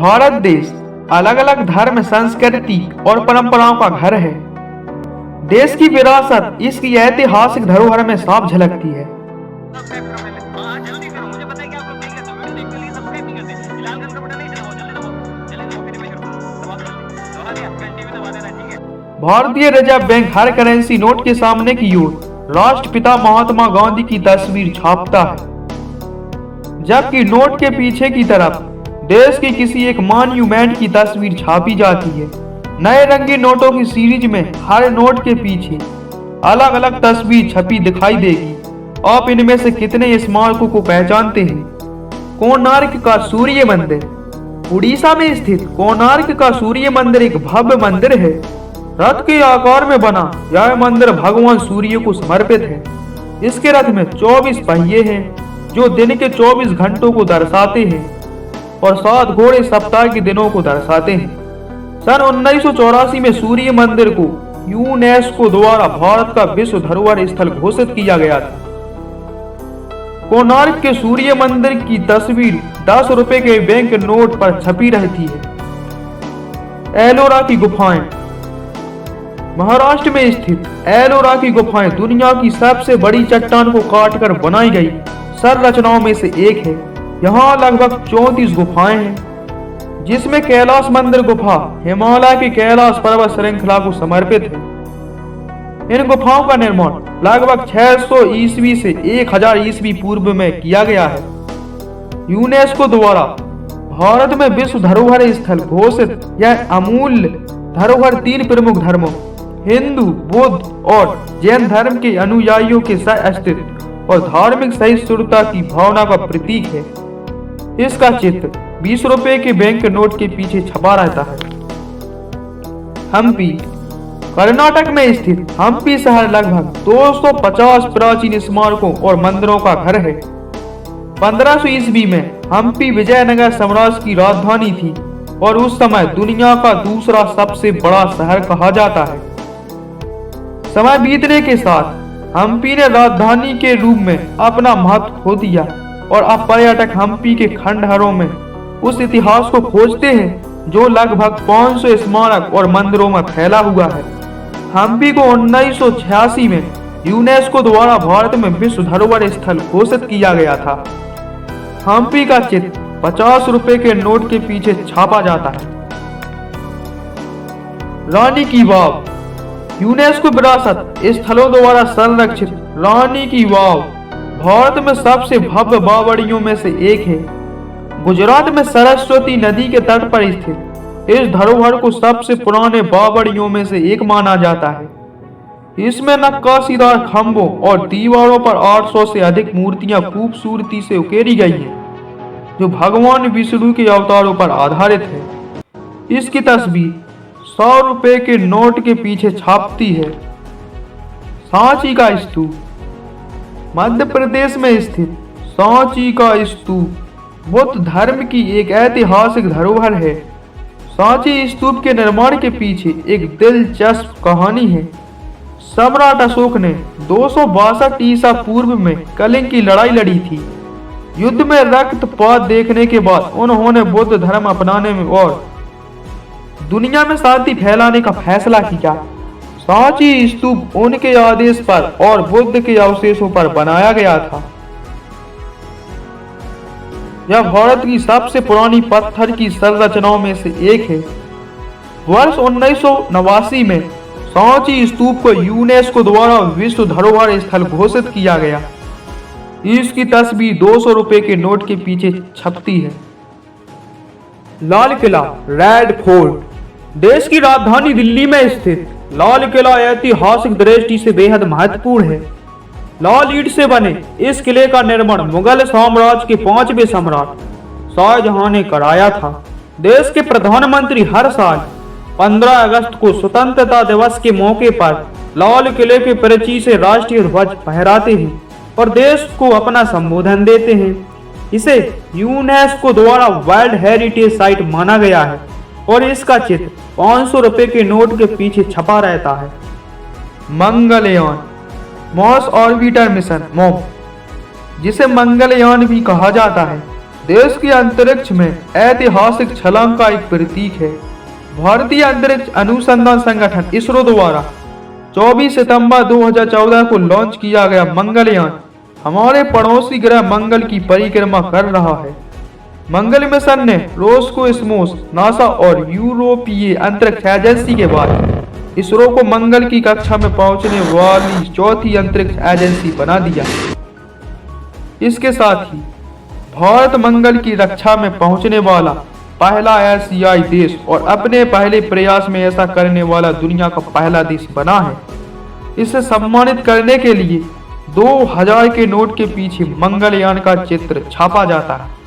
भारत देश अलग अलग धर्म, संस्कृति और परंपराओं का घर है। देश की विरासत इसकी ऐतिहासिक धरोहर में साफ झलकती है। भारतीय रिजर्व बैंक हर करेंसी नोट के सामने की ओर राष्ट्रपिता महात्मा गांधी की तस्वीर छापता है, जबकि नोट के पीछे की तरफ देश की किसी एक मॉन्यूमेंट की तस्वीर छापी जाती है। नए रंगीन नोटों की सीरीज में हर नोट के पीछे अलग अलग तस्वीर छपी दिखाई देगी। आप इनमें से कितने स्मारकों को पहचानते हैं? कोणार्क का सूर्य मंदिर। उड़ीसा में स्थित कोणार्क का सूर्य मंदिर एक भव्य मंदिर है। रथ के आकार में बना यह मंदिर भगवान सूर्य को समर्पित है। इसके रथ में 24 पहिए हैं जो दिन के 24 घंटों को दर्शाते हैं और 7 घोड़े सप्ताह के दिनों को दर्शाते हैं। सन 1984 में सूर्य मंदिर को यूनेस्को द्वारा भारत का विश्व धरोहर स्थल घोषित किया गया था। कोणार्क के सूर्य मंदिर की तस्वीर 10 रुपए के बैंक नोट पर छपी रहती है। एलोरा की गुफाएं। महाराष्ट्र में स्थित एलोरा की गुफाएं दुनिया की सबसे बड़ी चट्टान को काटकर बनाई गई संरचनाओं में से एक है। यहाँ लगभग 34 गुफाएं हैं, जिसमें कैलाश मंदिर गुफा हिमालय की कैलाश पर्वत श्रृंखला को समर्पित है। इन गुफाओं का निर्माण लगभग 600 ईस्वी से 1000 ईस्वी पूर्व में किया गया है। यूनेस्को द्वारा भारत में विश्व धरोहर स्थल घोषित यह अमूल्य धरोहर 3 प्रमुख धर्मों हिंदू, बौद्ध और जैन धर्म के अनुयायियों के सह-अस्तित्व और धार्मिक सहिष्णुता की भावना का प्रतीक है। इसका चित्र 20 रुपए के बैंक नोट के पीछे छपा रहता है। हम्पी। कर्नाटक में स्थित हम्पी शहर लगभग 250 प्राचीन स्मारकों और मंदिरों का घर है। 1500 ईस्वी में हम्पी विजयनगर साम्राज्य की राजधानी थी और उस समय दुनिया का दूसरा सबसे बड़ा शहर कहा जाता है। समय बीतने के साथ हम्पी ने राजधानी के रूप में अपना महत्व खो दिया और अब पर्यटक हम्पी के खंडहरों में उस इतिहास को खोजते हैं जो लगभग 500 स्मारक और मंदिरों में फैला हुआ है। हम्पी को 1986 में यूनेस्को द्वारा भारत में विश्व धरोहर स्थल घोषित किया गया था। हम्पी का चित्र 50 रुपए के नोट के पीछे छापा जाता है। रानी की वाव। यूनेस्को विरासत स्थलों द्वारा संरक्षित रानी की वाव भारत में सबसे भव्य बावड़ियों में से एक है। गुजरात में सरस्वती नदी के तट पर स्थित इस धरोहर को सबसे पुराने बावड़ियों में से एक माना जाता है। इसमें नक्काशीदार खंभों और दीवारों पर 800 से अधिक मूर्तियां खूबसूरती से उकेरी गई हैं, जो भगवान विष्णु के अवतारों पर आधारित है। इसकी तस्वीर 100 रुपए के नोट के पीछे छापती है। सांची का स्तूप। मध्य प्रदेश में स्थित सांची का स्तूप बुद्ध धर्म की एक ऐतिहासिक धरोहर है। सांची स्तूप के निर्माण के पीछे एक दिलचस्प कहानी है। सम्राट अशोक ने 262 ईसा पूर्व में कलिंग की लड़ाई लड़ी थी। युद्ध में रक्तपात देखने के बाद उन्होंने बुद्ध धर्म अपनाने में और दुनिया में शांति फैलाने का फैसला किया। सांची स्तूप उनके आदेश पर और बुद्ध के अवशेषों पर बनाया गया था। यह भारत की सबसे पुरानी पत्थर की संरचनाओं में से एक है। वर्ष 1989 में सांची स्तूप को यूनेस्को द्वारा विश्व धरोहर स्थल घोषित किया गया। इसकी तस्वीर 200 रुपए के नोट के पीछे छपती है। Lal Qila, red fort. देश की राजधानी दिल्ली में स्थित लाल किला ऐतिहासिक दृष्टि से बेहद महत्वपूर्ण है। लाल ईंट से बने इस किले का निर्माण मुगल साम्राज्य के 5वें सम्राट शाहजहां ने कराया था। देश के प्रधानमंत्री हर साल 15 अगस्त को स्वतंत्रता दिवस के मौके पर लाल किले के परिचय से राष्ट्रीय ध्वज फहराते हैं और देश को अपना संबोधन देते हैं। इसे यूनेस्को द्वारा वर्ल्ड हेरिटेज साइट माना गया है और इसका चित्र 500 रुपए के नोट के पीछे छपा रहता है। मंगलयान, मार्स ऑर्बिटर मिशन, जिसे मंगलयान भी कहा जाता है, देश के अंतरिक्ष में ऐतिहासिक छलांग का एक प्रतीक है। भारतीय अंतरिक्ष अनुसंधान संगठन इसरो द्वारा 24 सितंबर 2014 को लॉन्च किया गया मंगलयान हमारे पड़ोसी ग्रह मंगल की परिक्रमा कर रहा है। मंगल मिशन ने रोस्कोस्मोस, नासा और यूरोपीय अंतरिक्ष एजेंसी के बाद इसरो को मंगल की कक्षा में पहुंचने वाली चौथी अंतरिक्ष एजेंसी बना दिया। इसके साथ ही भारत मंगल की रक्षा में पहुंचने वाला पहला एशियाई देश और अपने पहले प्रयास में ऐसा करने वाला दुनिया का पहला देश बना है। इसे सम्मानित करने के लिए 2000 के नोट के पीछे मंगलयान का चित्र छापा जाता है।